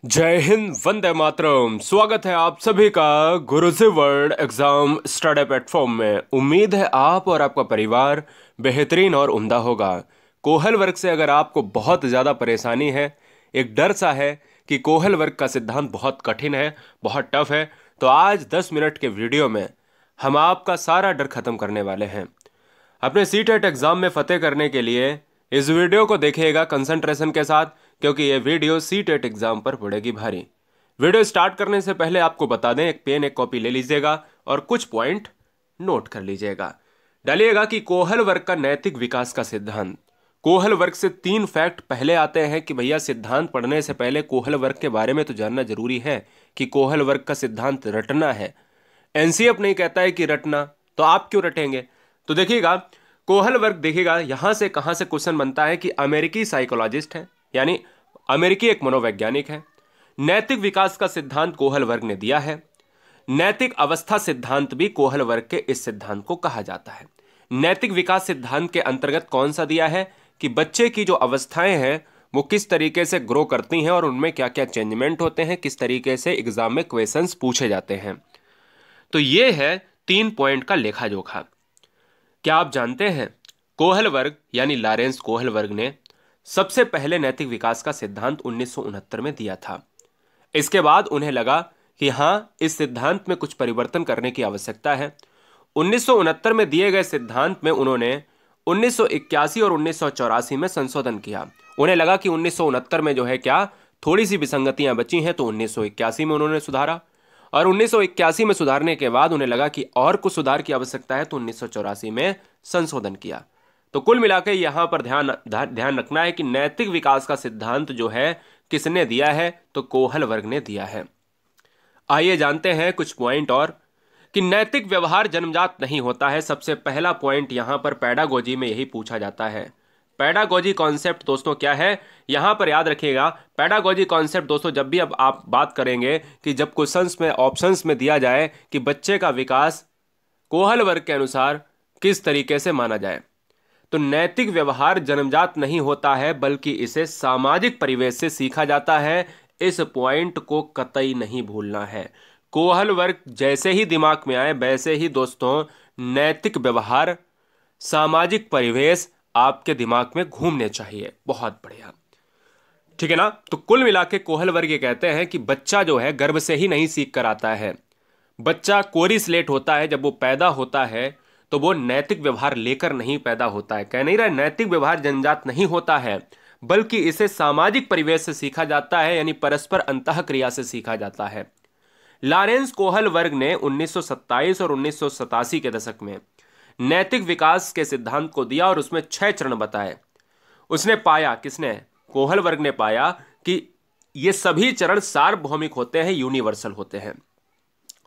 जय हिंद, वंदे मातरम। स्वागत है आप सभी का गुरुजी वर्ल्ड एग्जाम स्टडी प्लेटफॉर्म में। उम्मीद है आप और आपका परिवार बेहतरीन और उम्दा होगा। कोहल वर्ग से अगर आपको बहुत ज़्यादा परेशानी है, एक डर सा है कि कोहल वर्ग का सिद्धांत बहुत कठिन है, बहुत टफ है, तो आज 10 मिनट के वीडियो में हम आपका सारा डर खत्म करने वाले हैं। अपने सीटेट एग्जाम में फतेह करने के लिए इस वीडियो को देखिएगा कंसंट्रेशन के साथ, क्योंकि ये वीडियो सीटेट एग्जाम पर पड़ेगी भारी। वीडियो स्टार्ट करने से पहले आपको बता दें, एक पेन एक कॉपी ले लीजिएगा और कुछ पॉइंट नोट कर लीजिएगा। डालिएगा कि कोहल वर्ग का नैतिक विकास का सिद्धांत। कोहल वर्ग से 3 फैक्ट पहले आते हैं कि भैया सिद्धांत पढ़ने से पहले कोहल वर्ग के बारे में तो जानना जरूरी है कि कोहल वर्ग का सिद्धांत रटना है। एनसीएफ नहीं कहता है कि रटना, तो आप क्यों रटेंगे? तो देखिएगा, कोहल वर्ग देखिएगा यहां से कहां से क्वेश्चन बनता है कि अमेरिकी साइकोलॉजिस्ट है, यानी अमेरिकी एक मनोवैज्ञानिक है। नैतिक विकास का सिद्धांत कोहल वर्ग ने दिया है। नैतिक अवस्था सिद्धांत भी कोहल वर्ग के इस सिद्धांत को कहा जाता है। नैतिक विकास सिद्धांत के अंतर्गत कौन सा दिया है कि बच्चे की जो अवस्थाएं हैं वो किस तरीके से ग्रो करती हैं और उनमें क्या क्या चेंजमेंट होते हैं, किस तरीके से एग्जाम में क्वेश्चंस पूछे जाते हैं। तो ये है 3 पॉइंट का लेखा जोखा। क्या आप जानते हैं कोहल वर्ग यानी लॉरेंस कोहल वर्ग ने सबसे पहले नैतिक विकास का सिद्धांत 1969 में दिया था। इसके बाद उन्हें लगा कि हां, इस सिद्धांत में कुछ परिवर्तन करने की आवश्यकता है। 1969 में दिए गए सिद्धांत में उन्होंने 1981 और 1984 में संशोधन किया। उन्हें लगा कि 1969 में जो है क्या थोड़ी सी विसंगतियां बची हैं, तो 1981 में उन्होंने सुधारा, और 1981 में सुधारने के बाद उन्हें लगा कि और कुछ सुधार की आवश्यकता है, तो 1984 में संशोधन किया। तो कुल मिलाकर यहां पर ध्यान रखना है कि नैतिक विकास का सिद्धांत जो है किसने दिया है, तो कोहल वर्ग ने दिया है। आइए जानते हैं कुछ पॉइंट और कि नैतिक व्यवहार जन्मजात नहीं होता है। सबसे पहला पॉइंट यहां पर पेडागोजी में यही पूछा जाता है। पेडागोजी कॉन्सेप्ट दोस्तों क्या है, यहां पर याद रखिएगा। पेडागोजी कॉन्सेप्ट दोस्तों, जब भी अब आप बात करेंगे कि जब क्वेश्चंस में ऑप्शंस में दिया जाए कि बच्चे का विकास कोहल वर्ग के अनुसार किस तरीके से माना जाए, तो नैतिक व्यवहार जन्मजात नहीं होता है, बल्कि इसे सामाजिक परिवेश से सीखा जाता है। इस पॉइंट को कतई नहीं भूलना है। कोहल वर्ग जैसे ही दिमाग में आए वैसे ही दोस्तों नैतिक व्यवहार, सामाजिक परिवेश आपके दिमाग में घूमने चाहिए। बहुत बढ़िया, ठीक है ना। तो कुल मिला के कोहल वर्ग ये कहते हैं कि बच्चा जो है गर्भ से ही नहीं सीख कर आता है। बच्चा कोरी स्लेट होता है। जब वो पैदा होता है तो वो नैतिक व्यवहार लेकर नहीं पैदा होता है। कह नहीं रहा नैतिक व्यवहार जन्मजात नहीं होता है, बल्कि इसे सामाजिक परिवेश से सीखा जाता है, यानी परस्पर अंतःक्रिया से सीखा जाता है। लॉरेंस कोहल वर्ग ने 1927 और 1987 के दशक में नैतिक विकास के सिद्धांत को दिया और उसमें 6 चरण बताए। उसने पाया, किसने? कोहल वर्ग ने पाया कि ये सभी चरण सार्वभौमिक होते हैं, यूनिवर्सल होते हैं।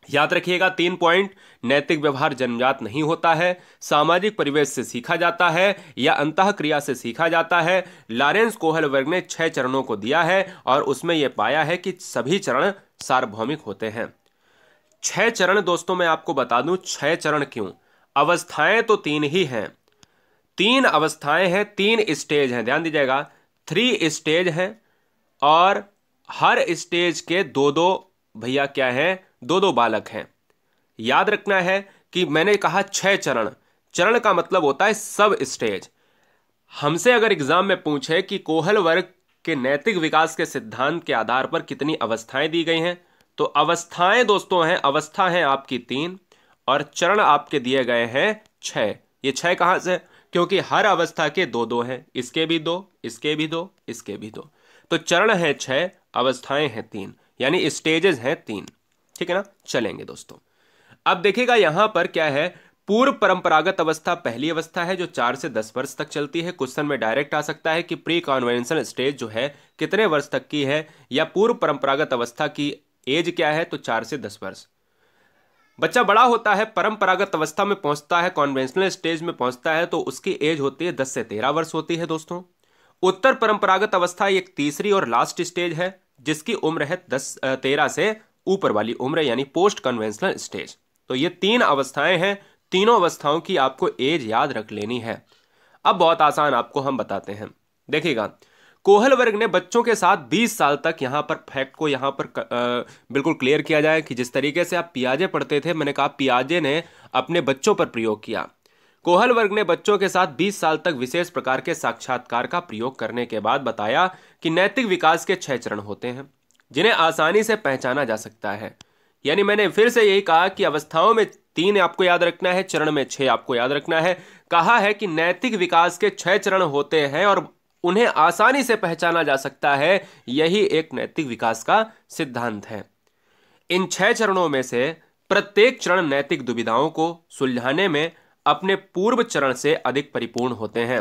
याद रखिएगा 3 पॉइंट। नैतिक व्यवहार जन्मजात नहीं होता है, सामाजिक परिवेश से सीखा जाता है या अंतःक्रिया से सीखा जाता है। लॉरेंस कोहल वर्ग ने 6 चरणों को दिया है और उसमें यह पाया है कि सभी चरण सार्वभौमिक होते हैं। 6 चरण दोस्तों मैं आपको बता दूं, 6 चरण क्यों? अवस्थाएं तो 3 ही हैं। 3 अवस्थाएं हैं, 3 स्टेज हैं। ध्यान दीजिएगा, 3 स्टेज हैं और हर स्टेज के 2-2 भैया क्या हैं, 2-2 बालक हैं। याद रखना है कि मैंने कहा 6 चरण। चरण का मतलब होता है सब स्टेज। हमसे अगर एग्जाम में पूछे कि कोहल वर्ग के नैतिक विकास के सिद्धांत के आधार पर कितनी अवस्थाएं दी गई हैं, तो अवस्थाएं दोस्तों हैं, अवस्था है आपकी 3 और चरण आपके दिए गए हैं 6। ये 6 कहां से? क्योंकि हर अवस्था के 2-2 हैं, इसके भी 2, इसके भी 2, इसके भी 2। तो चरण है 6, अवस्थाएं हैं 3, यानी स्टेजेस हैं 3। ठीक है ना। चलेंगे दोस्तों, अब देखिएगा यहां पर क्या है। पूर्व परंपरागत अवस्था पहली अवस्था है जो 4 से 10 वर्ष तक चलती है। क्वेश्चन में डायरेक्ट आ सकता है कि प्री कन्वेंशनल स्टेज जो है कितने वर्ष तक की है, या पूर्व परंपरागत अवस्था की एज क्या है, तो 4 से 10 वर्ष। बच्चा बड़ा होता है, परंपरागत अवस्था में पहुंचता है, कन्वेंशनल स्टेज में पहुंचता है, तो उसकी एज होती है 10 से 13 वर्ष होती है दोस्तों। उत्तर परंपरागत अवस्था एक तीसरी और लास्ट स्टेज है जिसकी उम्र है 13 से ऊपर वाली उम्र, यानी पोस्ट कन्वेंशनल स्टेज। तो ये 3 अवस्थाएं हैं, तीनों अवस्थाओं की आपको एज याद रख लेनी है। अब बहुत आसान आपको हम बताते हैं। देखिएगा, कोहल वर्ग ने बच्चों के साथ 20 साल तक, यहां पर फैक्ट को यहां पर बिल्कुल क्लियर किया जाए कि जिस तरीके से आप पियाजे पढ़ते थे, मैंने कहा पियाजे ने अपने बच्चों पर प्रयोग किया। कोहल वर्ग ने बच्चों के साथ 20 साल तक विशेष प्रकार के साक्षात्कार का प्रयोग करने के बाद बताया कि नैतिक विकास के 6 चरण होते हैं जिन्हें आसानी से पहचाना जा सकता है। यानी मैंने फिर से यही कहा कि अवस्थाओं में 3 आपको याद रखना है, चरण में 6 आपको याद रखना है। कहा है कि नैतिक विकास के 6 चरण होते हैं और उन्हें आसानी से पहचाना जा सकता है, यही एक नैतिक विकास का सिद्धांत है। इन 6 चरणों में से प्रत्येक चरण नैतिक दुविधाओं को सुलझाने में अपने पूर्व चरण से अधिक परिपूर्ण होते हैं।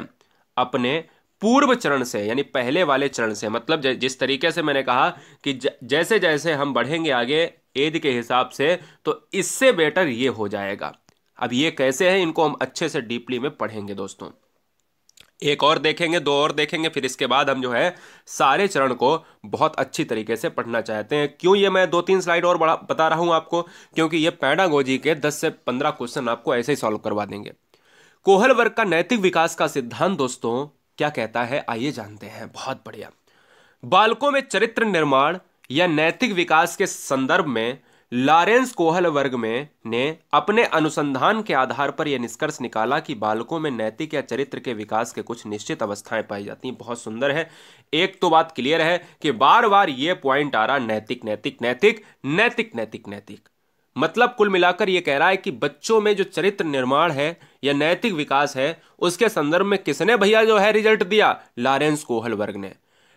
अपने पूर्व चरण से यानी पहले वाले चरण से, मतलब जिस तरीके से मैंने कहा कि जैसे जैसे हम बढ़ेंगे आगे एज के हिसाब से, तो इससे बेटर ये हो जाएगा। अब ये कैसे है, इनको हम अच्छे से डीपली में पढ़ेंगे दोस्तों। एक और देखेंगे, 2 और देखेंगे, फिर इसके बाद हम जो है सारे चरण को बहुत अच्छी तरीके से पढ़ना चाहते हैं। क्यों ये मैं 2-3 स्लाइड और बता रहा हूं आपको, क्योंकि ये पेडागोजी के 10 से 15 क्वेश्चन आपको ऐसे ही सॉल्व करवा देंगे। कोहल वर्ग का नैतिक विकास का सिद्धांत दोस्तों क्या कहता है, आइए जानते हैं। बहुत बढ़िया। बालकों में चरित्र निर्माण या नैतिक विकास के संदर्भ में लॉरेंस कोहल वर्ग में ने अपने अनुसंधान के आधार पर यह निष्कर्ष निकाला कि बालकों में नैतिक या चरित्र के विकास के कुछ निश्चित अवस्थाएं पाई जाती हैं। बहुत सुंदर है। एक तो बात क्लियर है कि बार बार यह पॉइंट आ रहा, नैतिक नैतिक नैतिक नैतिक नैतिक नैतिक, मतलब कुल मिलाकर यह कह रहा है कि बच्चों में जो चरित्र निर्माण है या नैतिक विकास है, उसके संदर्भ में किसने भैया जो है रिजल्ट दिया, लॉरेंस कोहल वर्ग ने।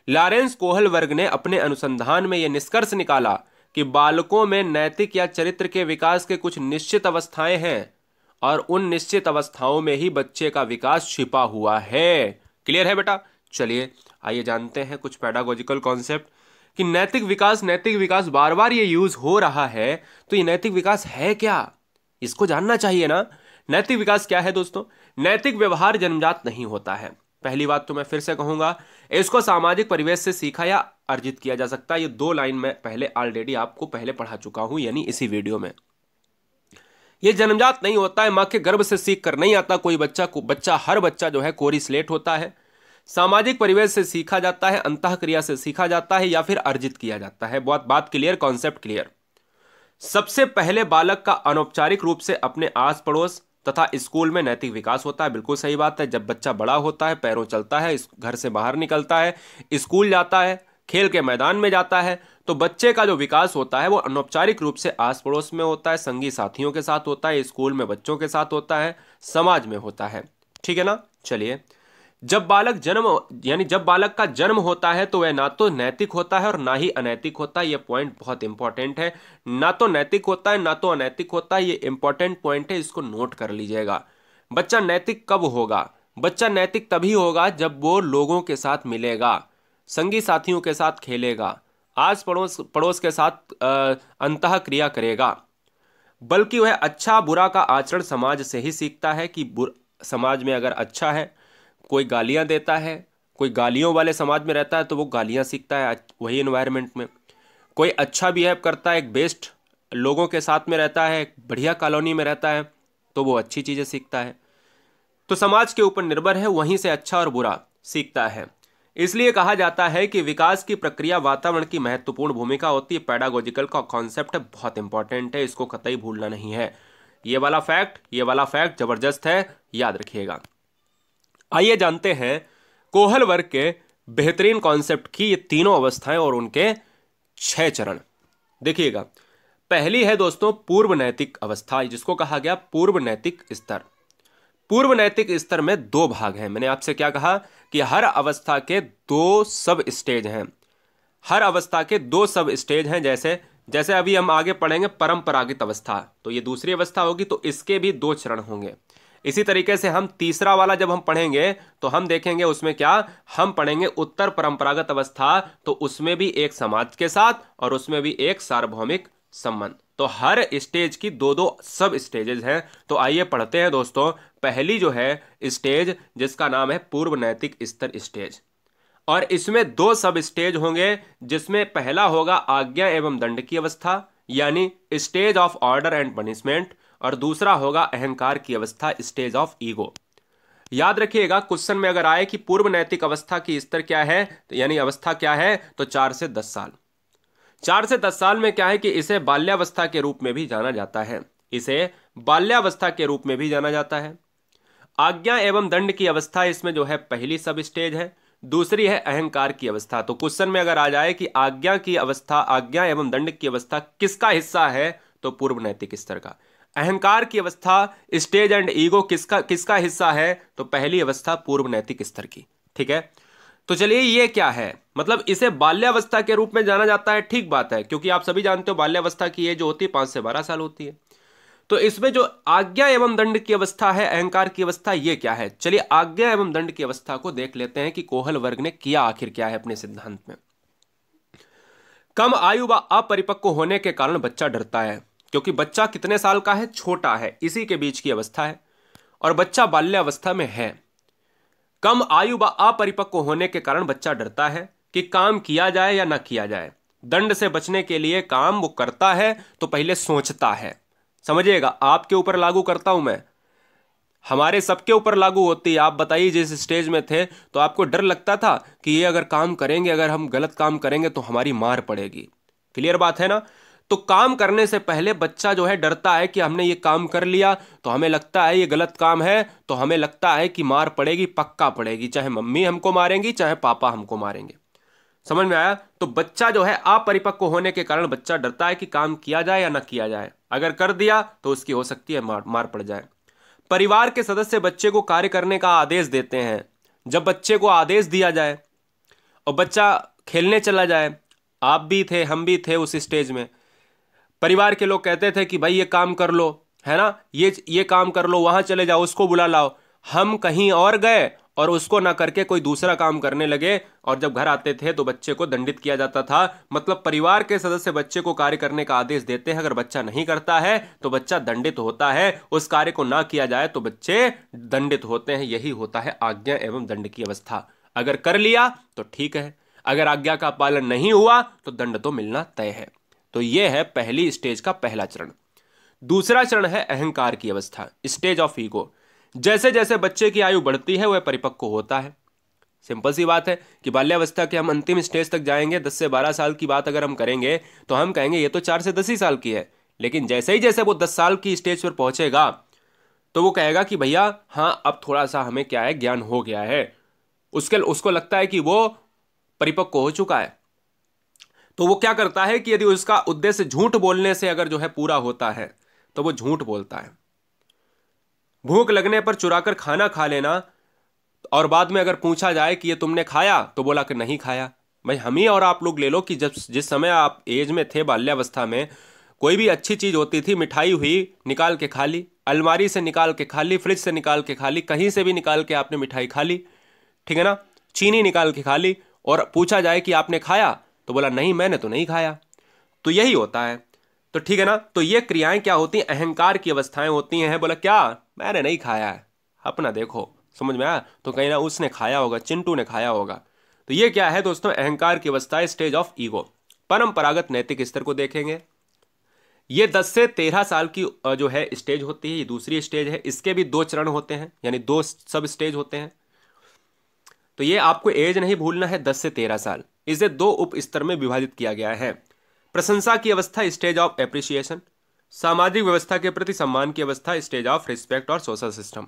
लॉरेंस कोहल वर्ग ने अपने अनुसंधान में यह निष्कर्ष निकाला कि बालकों में नैतिक या चरित्र के विकास के कुछ निश्चित अवस्थाएं हैं और उन निश्चित अवस्थाओं में ही बच्चे का विकास छिपा हुआ है। क्लियर है बेटा? चलिए आइए जानते हैं कुछ पेडागोजिकल कॉन्सेप्ट कि नैतिक विकास बार बार ये यूज हो रहा है, तो ये नैतिक विकास है क्या, इसको जानना चाहिए ना। नैतिक विकास क्या है दोस्तों? नैतिक व्यवहार जन्मजात नहीं होता है। पहली बात तो मैं फिर से कहूंगा, इसको सामाजिक परिवेश से सीखा या अर्जित किया जा सकता है। ये 2 लाइन में पहले ऑलरेडी आपको पहले पढ़ा चुका हूं, यानी इसी वीडियो में। ये जन्मजात नहीं होता है, मां के गर्भ से सीख कर नहीं आता कोई बच्चा हर बच्चा जो है कोरी स्लेट होता है। सामाजिक परिवेश से सीखा जाता है, अंतःक्रिया से सीखा जाता है या फिर अर्जित किया जाता है। बहुत बात क्लियर, कॉन्सेप्ट क्लियर। सबसे पहले बालक का अनौपचारिक रूप से अपने आस पड़ोस तथा स्कूल में नैतिक विकास होता है। बिल्कुल सही बात है। जब बच्चा बड़ा होता है, पैरों चलता है, घर से बाहर निकलता है, स्कूल जाता है, खेल के मैदान में जाता है, तो बच्चे का जो विकास होता है वो अनौपचारिक रूप से आस पड़ोस में होता है, संगी साथियों के साथ होता है, स्कूल में बच्चों के साथ होता है, समाज में होता है। ठीक है ना? चलिए, जब बालक का जन्म होता है तो वह ना तो नैतिक होता है और ना ही अनैतिक होता है। यह पॉइंट बहुत इंपॉर्टेंट है। ना तो नैतिक होता है ना तो अनैतिक होता है। ये इंपॉर्टेंट पॉइंट है, इसको नोट कर लीजिएगा। बच्चा नैतिक कब होगा? बच्चा नैतिक तभी होगा जब वो लोगों के साथ मिलेगा, संगी साथियों के साथ खेलेगा, आस पड़ोस के साथ अंतःक्रिया करेगा। बल्कि वह अच्छा बुरा का आचरण समाज से ही सीखता है कि समाज में अगर अच्छा है, कोई गालियां देता है, कोई गालियों वाले समाज में रहता है तो वो गालियां सीखता है वही एनवायरनमेंट में। कोई अच्छा बिहेव करता है, एक बेस्ट लोगों के साथ में रहता है, एक बढ़िया कॉलोनी में रहता है, तो वो अच्छी चीजें सीखता है। तो समाज के ऊपर निर्भर है, वहीं से अच्छा और बुरा सीखता है। इसलिए कहा जाता है कि विकास की प्रक्रिया वातावरण की महत्वपूर्ण भूमिका होती है। पेडागोजिकल का कॉन्सेप्ट बहुत इंपॉर्टेंट है, इसको कतई भूलना नहीं है। ये वाला फैक्ट जबरदस्त है, याद रखिएगा। आइए जानते हैं कोहल वर्ग के बेहतरीन कॉन्सेप्ट की ये तीनों अवस्थाएं और उनके 6 चरण। देखिएगा, पहली है दोस्तों पूर्व नैतिक अवस्था, जिसको कहा गया पूर्व नैतिक स्तर। पूर्व नैतिक स्तर में 2 भाग हैं। मैंने आपसे क्या कहा कि हर अवस्था के 2 सब स्टेज हैं। हर अवस्था के 2 सब स्टेज हैं। जैसे अभी हम आगे पढ़ेंगे परंपरागत अवस्था, तो ये दूसरी अवस्था होगी, तो इसके भी 2 चरण होंगे। इसी तरीके से हम तीसरा वाला जब हम पढ़ेंगे तो हम देखेंगे उसमें क्या, हम पढ़ेंगे उत्तर परंपरागत अवस्था, तो उसमें भी एक समाज के साथ और उसमें भी एक सार्वभौमिक संबंध। तो हर स्टेज की 2-2 सब स्टेजेस हैं। तो आइए पढ़ते हैं दोस्तों। पहली जो है स्टेज, जिसका नाम है पूर्व नैतिक स्तर स्टेज, और इसमें 2 सब स्टेज होंगे, जिसमें पहला होगा आज्ञा एवं दंड की अवस्था, यानी stage of order and punishment, और दूसरा होगा अहंकार की अवस्था, स्टेज ऑफ ईगो। याद रखिएगा क्वेश्चन में अगर आए कि पूर्व नैतिक अवस्था की स्तर क्या है, तो यानी अवस्था क्या है, तो 4 से 10 साल। 4 से 10 साल में क्या है कि इसे बाल्यावस्था के रूप में भी जाना जाता है, इसे बाल्यावस्था के रूप में भी जाना जाता है। आज्ञा एवं दंड की अवस्था इसमें जो है पहली सब स्टेज है, दूसरी है अहंकार की अवस्था। तो क्वेश्चन में अगर आ जाए कि आज्ञा की अवस्था, आज्ञा एवं दंड की अवस्था किसका हिस्सा है, तो पूर्व नैतिक स्तर का। अहंकार की अवस्था, स्टेज एंड ईगो किसका किसका हिस्सा है, तो पहली अवस्था पूर्व नैतिक स्तर की। ठीक है, तो चलिए ये क्या है, मतलब इसे बाल्यावस्था के रूप में जाना जाता है। ठीक बात है, क्योंकि आप सभी जानते हो बाल्यावस्था की एज जो होती है 5 से 12 साल होती है। तो इसमें जो आज्ञा एवं दंड की अवस्था है, अहंकार की अवस्था, ये क्या है, चलिए आज्ञा एवं दंड की अवस्था को देख लेते हैं कि कोहल वर्ग ने किया आखिर क्या है अपने सिद्धांत में। कम आयु व अपरिपक्व होने के कारण बच्चा डरता है, क्योंकि बच्चा कितने साल का है, छोटा है, इसी के बीच की अवस्था है, और बच्चा बाल्यावस्था में है। कम आयु व अपरिपक्व होने के कारण बच्चा डरता है कि काम किया जाए या ना किया जाए। दंड से बचने के लिए काम वो करता है तो पहले सोचता है। समझिएगा, आपके ऊपर लागू करता हूं मैं, हमारे सबके ऊपर लागू होती है। आप बताइए, जिस स्टेज में थे तो आपको डर लगता था कि ये अगर काम करेंगे, अगर हम गलत काम करेंगे तो हमारी मार पड़ेगी। क्लियर बात है ना। तो काम करने से पहले बच्चा जो है डरता है कि हमने ये काम कर लिया तो हमें लगता है ये गलत काम है, तो हमें लगता है कि मार पड़ेगी, पक्का पड़ेगी, चाहे मम्मी हमको मारेंगी चाहे पापा हमको मारेंगे। समझ में आया। तो बच्चा जो है अपरिपक्व होने के कारण बच्चा डरता है कि काम किया जाए या ना किया जाए, अगर कर दिया तो उसकी हो सकती है मार पड़ जाए। परिवार के सदस्य बच्चे को कार्य करने का आदेश देते हैं। जब बच्चे को आदेश दिया जाए और बच्चा खेलने चला जाए, आप भी थे हम भी थे उस स्टेज में, परिवार के लोग कहते थे कि भाई ये काम कर लो, है ना, ये काम कर लो, वहां चले जाओ, उसको बुला लाओ। हम कहीं और गए और उसको ना करके कोई दूसरा काम करने लगे, और जब घर आते थे तो बच्चे को दंडित किया जाता था। मतलब परिवार के सदस्य बच्चे को कार्य करने का आदेश देते हैं, अगर बच्चा नहीं करता है तो बच्चा दंडित होता है, उस कार्य को ना किया जाए तो बच्चे दंडित होते हैं। यही होता है आज्ञा एवं दंड की अवस्था। अगर कर लिया तो ठीक है, अगर आज्ञा का पालन नहीं हुआ तो दंड तो मिलना तय है। तो यह है पहली स्टेज का पहला चरण। दूसरा चरण है अहंकार की अवस्था, स्टेज ऑफ ईगो। जैसे जैसे बच्चे की आयु बढ़ती है वह परिपक्व होता है। सिंपल सी बात है कि बाल्यावस्था के हम अंतिम स्टेज तक जाएंगे। 10 से 12 साल की बात अगर हम करेंगे तो हम कहेंगे ये तो 4 से 10 ही साल की है, लेकिन जैसे ही जैसे वो 10 साल की स्टेज पर पहुंचेगा तो वो कहेगा कि भैया हाँ, अब थोड़ा सा हमें क्या है, ज्ञान हो गया है। उसको लगता है कि वो परिपक्व हो चुका है। तो वो क्या करता है कि यदि उसका उद्देश्य झूठ बोलने से अगर जो है पूरा होता है तो वो झूठ बोलता है। भूख लगने पर चुराकर खाना खा लेना, और बाद में अगर पूछा जाए कि ये तुमने खाया तो बोला कि नहीं खाया। भाई हम ही और आप लोग ले लो कि जब जिस समय आप एज में थे, बाल्यावस्था में, कोई भी अच्छी चीज होती थी, मिठाई हुई, निकाल के खा ली, अलमारी से निकाल के खा ली, फ्रिज से निकाल के खा ली, कहीं से भी निकाल के आपने मिठाई खा ली, ठीक है ना, चीनी निकाल के खा ली, और पूछा जाए कि आपने खाया तो बोला नहीं, मैंने तो नहीं खाया। तो यही होता है। तो ठीक है ना। तो ये क्रियाएं क्या होती हैं, अहंकार की अवस्थाएं होती हैं। बोला क्या, मैंने नहीं खाया है, अपना देखो। समझ में आया। तो कहीं ना उसने खाया होगा, चिंटू ने खाया होगा। तो ये क्या है दोस्तों, अहंकार की अवस्था, स्टेज ऑफ ईगो। परंपरागत नैतिक स्तर को देखेंगे, ये 10 से 13 साल की जो है स्टेज होती है, ये दूसरी स्टेज है। इसके भी 2 चरण होते हैं, यानी 2 सब स्टेज होते हैं। तो ये आपको एज नहीं भूलना है, 10 से 13 साल। इसे 2 उप स्तर में विभाजित किया गया है। प्रशंसा की अवस्था, स्टेज ऑफ एप्रिसिएशन। सामाजिक व्यवस्था के प्रति सम्मान की अवस्था, स्टेज ऑफ रिस्पेक्ट और सोशल सिस्टम।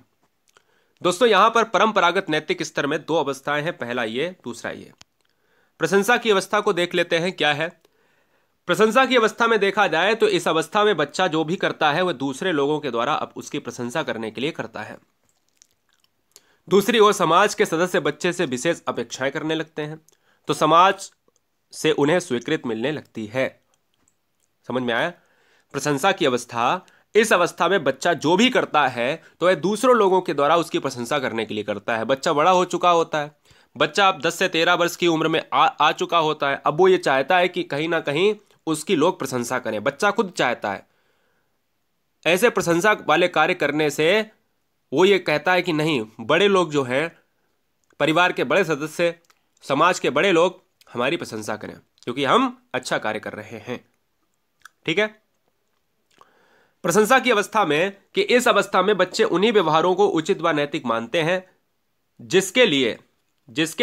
दोस्तों यहां पर परंपरागत नैतिक स्तर में 2 अवस्थाएं हैं, पहला ये, दूसरा ये। प्रशंसा की अवस्था को देख लेते हैं क्या है। प्रशंसा की अवस्था में देखा जाए तो इस अवस्था में बच्चा जो भी करता है वह दूसरे लोगों के द्वारा अब उसकी प्रशंसा करने के लिए करता है। दूसरी ओर समाज के सदस्य बच्चे से विशेष अपेक्षाएं करने लगते हैं, तो समाज से उन्हें स्वीकृति मिलने लगती है। समझ में आया। प्रशंसा की अवस्था, इस अवस्था में बच्चा जो भी करता है तो वह दूसरों लोगों के द्वारा उसकी प्रशंसा करने के लिए करता है। बच्चा बड़ा हो चुका होता है, बच्चा अब 10 से 13 वर्ष की उम्र में आ चुका होता है। अब वो ये चाहता है कि कहीं ना कहीं उसकी लोग प्रशंसा करें, बच्चा खुद चाहता है। ऐसे प्रशंसा वाले कार्य करने से वो ये कहता है कि नहीं, बड़े लोग जो हैं, परिवार के बड़े सदस्य, समाज के बड़े लोग हमारी प्रशंसा करें क्योंकि हम अच्छा कार्य कर रहे हैं। ठीक है। प्रशंसा की अवस्था में, कि इस अवस्था में बच्चे उन्हीं व्यवहारों को उचित व नैतिक मानते हैं जिसके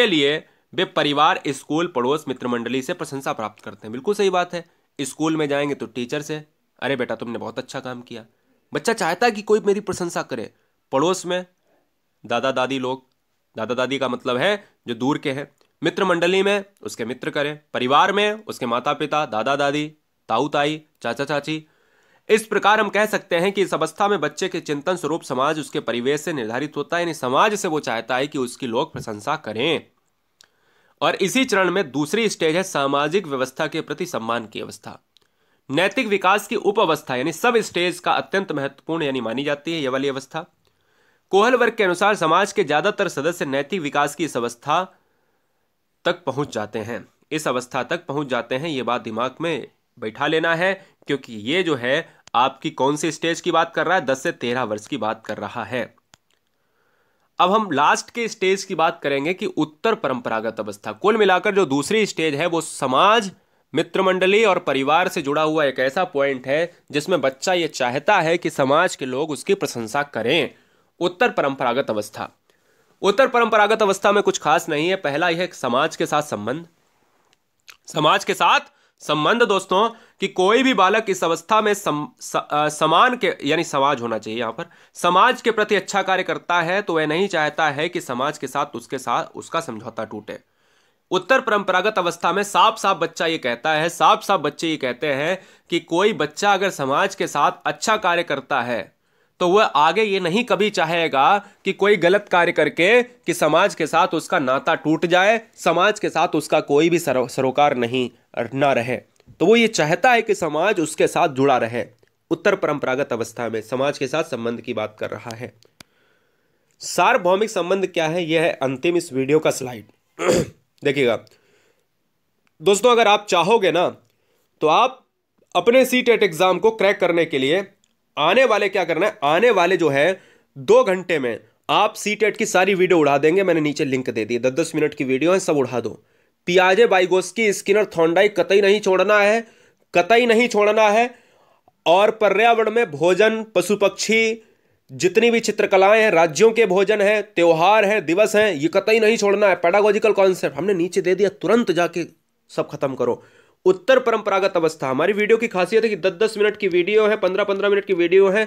लिए वे परिवार, स्कूल, पड़ोस, मित्र मंडली से प्रशंसा प्राप्त करते हैं। बिल्कुल सही बात है। स्कूल में जाएंगे तो टीचर से, अरे बेटा तुमने बहुत अच्छा काम किया। बच्चा चाहता है कि कोई मेरी प्रशंसा करे। पड़ोस में दादा दादी लोग, दादा दादी का मतलब है जो दूर के हैं। मित्र मंडली में उसके मित्र करें। परिवार में उसके माता पिता, दादा दादी, ताऊ ताई, चाचा चाची। इस प्रकार हम कह सकते हैं कि इस अवस्था में बच्चे के चिंतन स्वरूप समाज उसके परिवेश से निर्धारित होता है, यानी समाज से वो चाहता है कि उसकी लोग प्रशंसा करें। और इसी चरण में दूसरी स्टेज है सामाजिक व्यवस्था के प्रति सम्मान की अवस्था। नैतिक विकास की उप अवस्था यानी सब स्टेज का अत्यंत महत्वपूर्ण यानी मानी जाती है यह वाली अवस्था। कोहल वर्ग के अनुसार समाज के ज्यादातर सदस्य नैतिक विकास की इस अवस्था तक पहुंच जाते हैं। इस अवस्था तक पहुंच जाते हैं, ये बात दिमाग में बैठा लेना है, क्योंकि ये जो है आपकी कौन सी स्टेज की बात कर रहा है, 10 से 13 वर्ष की बात कर रहा है। अब हम लास्ट के स्टेज की बात करेंगे कि उत्तर परंपरागत अवस्था। कुल मिलाकर जो दूसरी स्टेज है वो समाज, मित्र मंडली और परिवार से जुड़ा हुआ एक ऐसा पॉइंट है जिसमें बच्चा ये चाहता है कि समाज के लोग उसकी प्रशंसा करें। उत्तर परंपरागत अवस्था। उत्तर परंपरागत अवस्था में कुछ खास नहीं है। पहला यह समाज के साथ संबंध। समाज के साथ संबंध दोस्तों कि कोई भी बालक इस अवस्था में समान के यानी समाज होना चाहिए, यहां पर समाज के प्रति अच्छा कार्य करता है तो वह नहीं चाहता है कि समाज के साथ उसका समझौता टूटे। उत्तर परंपरागत अवस्था में साफ साफ बच्चा ये कहता है, साफ साफ बच्चे ये कहते हैं कि कोई बच्चा अगर समाज के साथ अच्छा कार्य करता है तो वह आगे ये नहीं कभी चाहेगा कि कोई गलत कार्य करके कि समाज के साथ उसका नाता टूट जाए, समाज के साथ उसका कोई भी सरोकार नहीं ना रहे। तो वो ये चाहता है कि समाज उसके साथ जुड़ा रहे। उत्तर परंपरागत अवस्था में समाज के साथ संबंध की बात कर रहा है। सार्वभौमिक संबंध क्या है, यह है अंतिम इस वीडियो का स्लाइड। देखिएगा दोस्तों, अगर आप चाहोगे ना तो आप अपने सीटेट एग्जाम को क्रैक करने के लिए आने वाले क्या करना है, आने वाले जो है 2 घंटे में आप सीटेट की सारी वीडियो उड़ा देंगे। मैंने नीचे लिंक दे दी, 10-10 मिनट की वीडियो है, सब उड़ा दो। पियाजे, वाइगोस्की, स्किनर, थॉर्नडाइक कतई नहीं छोड़ना है, कतई नहीं छोड़ना है। और पर्यावरण में भोजन, पशु पक्षी, जितनी भी चित्रकलाएं हैं, राज्यों के भोजन है, त्योहार है, दिवस है, ये कतई नहीं छोड़ना है। पेडागोजिकल कॉन्सेप्ट हमने नीचे दे दिया, तुरंत जाके सब खत्म करो। उत्तर परंपरागत अवस्था, हमारी वीडियो की खासियत है कि 10-10 मिनट की वीडियो है, 15-15 मिनट की वीडियो है।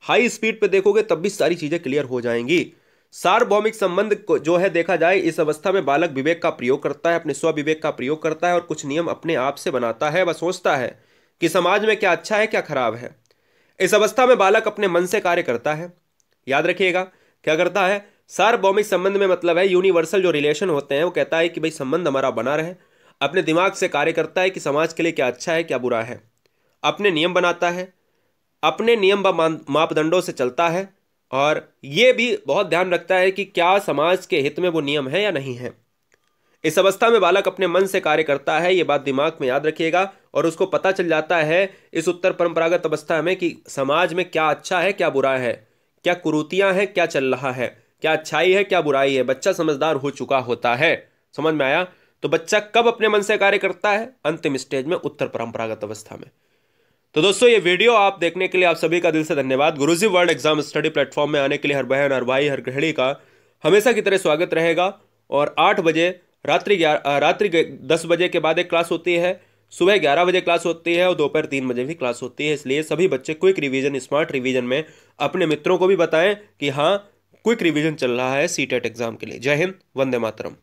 हाई स्पीड पे देखोगे तब भी सारी चीजें क्लियर हो जाएंगी। सार्वभौमिक संबंध को जो है देखा जाए, इस अवस्था में बालक विवेक का प्रयोग करता है, अपने स्व विवेक का प्रयोग करता है और कुछ नियम अपने आप से बनाता है। वह सोचता है कि समाज में क्या अच्छा है क्या खराब है। इस अवस्था में बालक अपने मन से कार्य करता है। याद रखिएगा क्या करता है, सार्वभौमिक संबंध में मतलब है यूनिवर्सल जो रिलेशन होते हैं, वो कहता है कि भाई संबंध हमारा बना रहे। अपने दिमाग से कार्य करता है कि समाज के लिए क्या अच्छा है क्या बुरा है। अपने नियम बनाता है, अपने नियम व मापदंडों से चलता है और यह भी बहुत ध्यान रखता है कि क्या समाज के हित में वो नियम है या नहीं है। इस अवस्था में बालक अपने मन से कार्य करता है, ये बात दिमाग में याद रखिएगा। और उसको पता चल जाता है इस उत्तर परंपरागत अवस्था में कि समाज में क्या अच्छा है क्या बुरा है, क्या कुरीतियां हैं क्या चल रहा है, क्या अच्छाई है क्या बुराई है। बच्चा समझदार हो चुका होता है। समझ में आया? तो बच्चा कब अपने मन से कार्य करता है? अंतिम स्टेज में, उत्तर परंपरागत अवस्था में। तो दोस्तों ये वीडियो आप देखने के लिए आप सभी का दिल से धन्यवाद। गुरुजी वर्ल्ड एग्जाम स्टडी प्लेटफॉर्म में आने के लिए हर बहन, हर भाई, हर गृहिणी का हमेशा की तरह स्वागत रहेगा। और 8 बजे रात्रि 10 बजे के बाद एक क्लास होती है, सुबह 11 बजे क्लास होती है और दोपहर 3 बजे भी क्लास होती है। इसलिए सभी बच्चे क्विक रिवीजन, स्मार्ट रिवीजन में अपने मित्रों को भी बताएं कि हाँ क्विक रिवीजन चल रहा है सीटेट एग्जाम के लिए। जय हिंद, वंदे मातरम।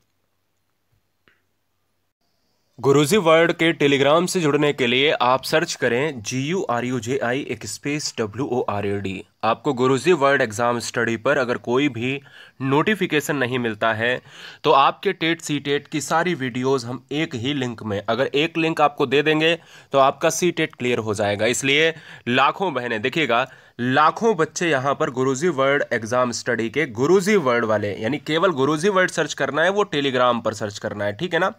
गुरुजी वर्ल्ड के टेलीग्राम से जुड़ने के लिए आप सर्च करें GURUJI एक स्पेस WORLD। आपको गुरुजी वर्ल्ड एग्जाम स्टडी पर अगर कोई भी नोटिफिकेशन नहीं मिलता है तो आपके टेट सीटेट की सारी वीडियोस हम एक ही लिंक में, अगर एक लिंक आपको दे देंगे तो आपका सीटेट क्लियर हो जाएगा। इसलिए लाखों बहनें, देखिएगा लाखों बच्चे यहाँ पर गुरुजी वर्ल्ड एग्जाम स्टडी के गुरुजी वर्ल्ड वाले, यानी केवल गुरुजी वर्ल्ड सर्च करना है, वो टेलीग्राम पर सर्च करना है, ठीक है ना।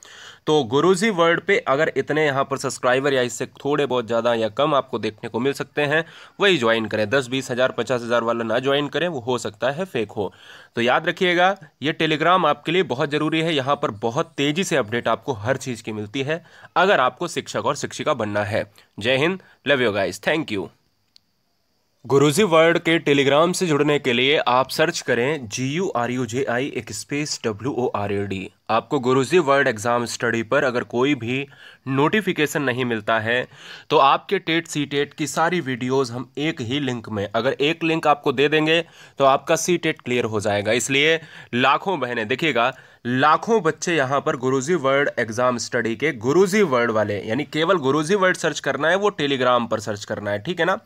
तो गुरुजी वर्ल्ड पे अगर इतने यहाँ पर सब्सक्राइबर या इससे थोड़े बहुत ज़्यादा या कम आपको देखने को मिल सकते हैं, वही ज्वाइन करें। 10-20 हज़ार 50 हज़ार वाला ना ज्वाइन करें, वो हो सकता है फेक हो। तो याद रखिएगा ये टेलीग्राम आपके लिए बहुत ज़रूरी है। यहाँ पर बहुत तेज़ी से अपडेट आपको हर चीज़ की मिलती है अगर आपको शिक्षक और शिक्षिका बनना है। जय Hind, love you guys, thank you. Guruji world के टेलीग्राम से जुड़ने के लिए आप सर्च करें GURUJI एक स्पेस WORLD। आपको गुरुजी वर्ल्ड एग्ज़ाम स्टडी पर अगर कोई भी नोटिफिकेशन नहीं मिलता है तो आपके टेट सी टेट की सारी वीडियोस हम एक ही लिंक में, अगर एक लिंक आपको दे देंगे तो आपका सी टेट क्लियर हो जाएगा। इसलिए लाखों बहनें, देखिएगा, लाखों बच्चे यहाँ पर गुरुजी वर्ल्ड एग्जाम स्टडी के गुरुजी वर्ल्ड वाले, यानी केवल गुरुजी वर्ल्ड सर्च करना है, वो टेलीग्राम पर सर्च करना है, ठीक है ना।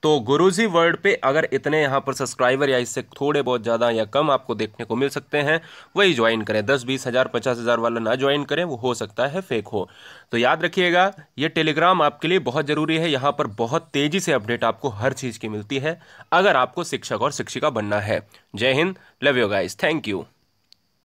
तो गुरुजी वर्ल्ड पे अगर इतने यहाँ पर सब्सक्राइबर या इससे थोड़े बहुत ज़्यादा या कम आपको देखने को मिल सकते हैं, वही ज्वाइन करें। 10-20 हज़ार 50 हज़ार वाला ना ज्वाइन करें, वो हो सकता है फेक हो। तो याद रखिएगा, ये टेलीग्राम आपके लिए बहुत ज़रूरी है। यहाँ पर बहुत तेज़ी से अपडेट आपको हर चीज़ की मिलती है अगर आपको शिक्षक और शिक्षिका बनना है। जय Hind, love you guys, thank you.